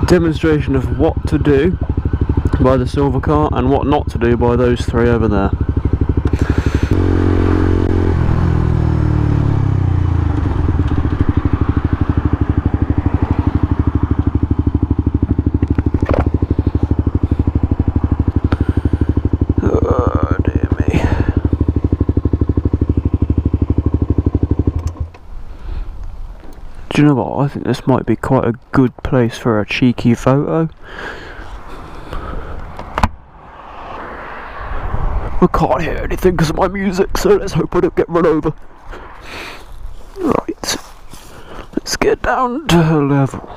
demonstration of what to do by the silver car and what not to do by those three over there. Oh dear me. Do you know what? I think this might be quite a good place for a cheeky photo. I can't hear anything because of my music, so let's hope I don't get run over. Right, let's get down to her level.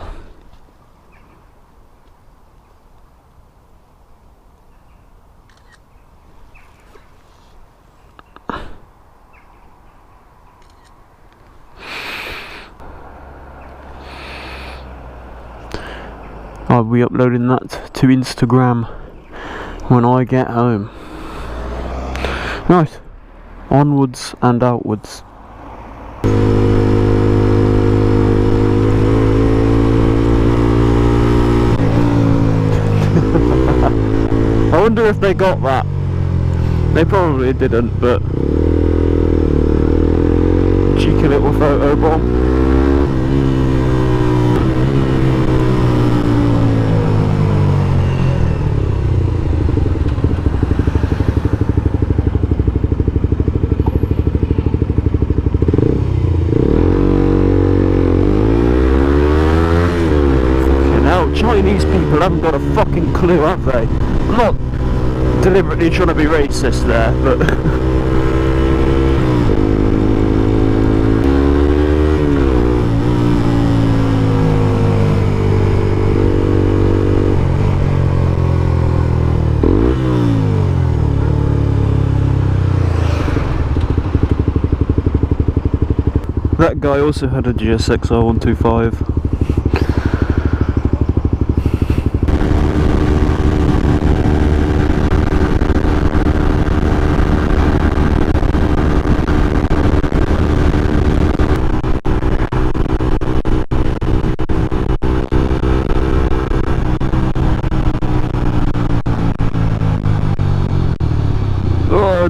I'll be uploading that to Instagram when I get home. Right, onwards and outwards. I wonder if they got that. They probably didn't, but cheeky little photo bomb. Chinese people haven't got a fucking clue, have they? I'm not deliberately trying to be racist there, but that guy also had a GSX R125.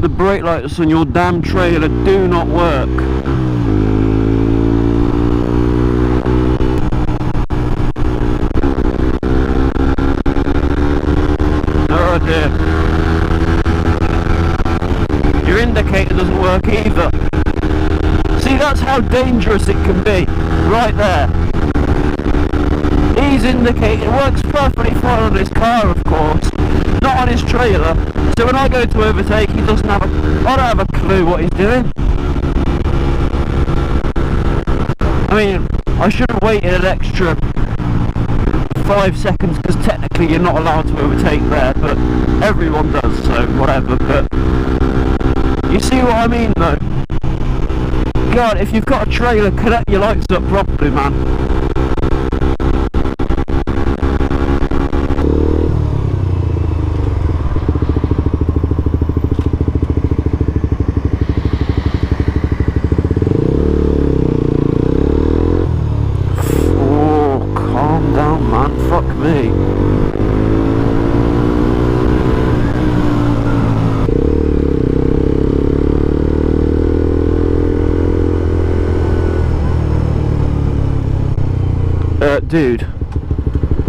The brake lights on your damn trailer do not work. Oh dear. Your indicator doesn't work either. See, that's how dangerous it can be. Right there. His indicator works perfectly fine on his car, of course. Not on his trailer. So when I go to overtake, he doesn't have I don't have a clue what he's doing. I mean, I should have waited an extra 5 seconds because technically you're not allowed to overtake there, but everyone does, so whatever. But you see what I mean, though? God, if you've got a trailer, connect your lights up properly, man.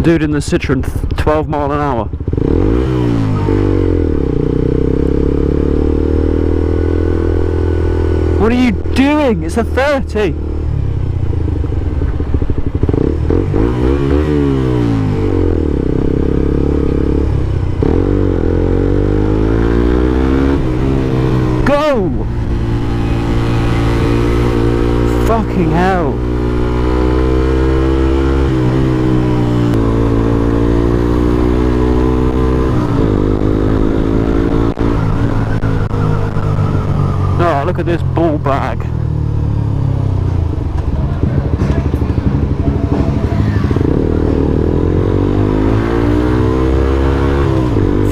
Dude in the Citroen, 12 mile an hour. What are you doing? It's a 30. Go! Fucking hell. Oh, look at this ball bag.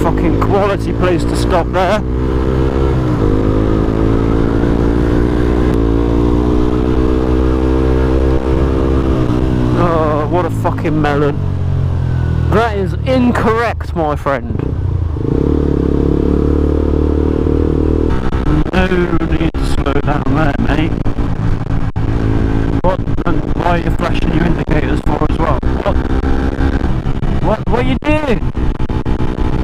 Fucking quality place to stop there. Oh, what a fucking melon. That is incorrect, my friend. No need to slow down there, mate. What? And why are you flashing your indicators for as well? What? What are you doing?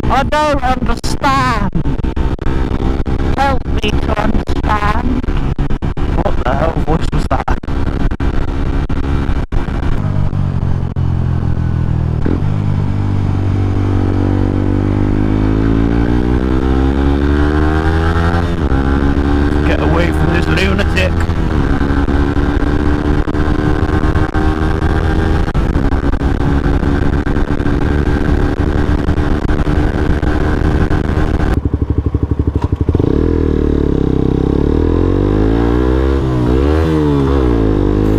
I don't understand. Help me to understand. What the hell voice was that? Get away from this lunatic.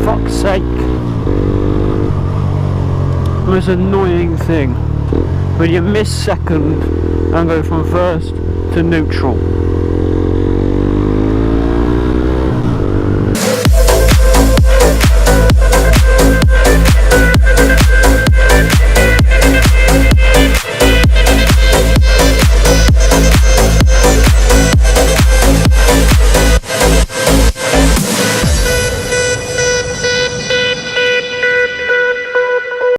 Fuck's sake. The most annoying thing when you miss second and go from first to neutral.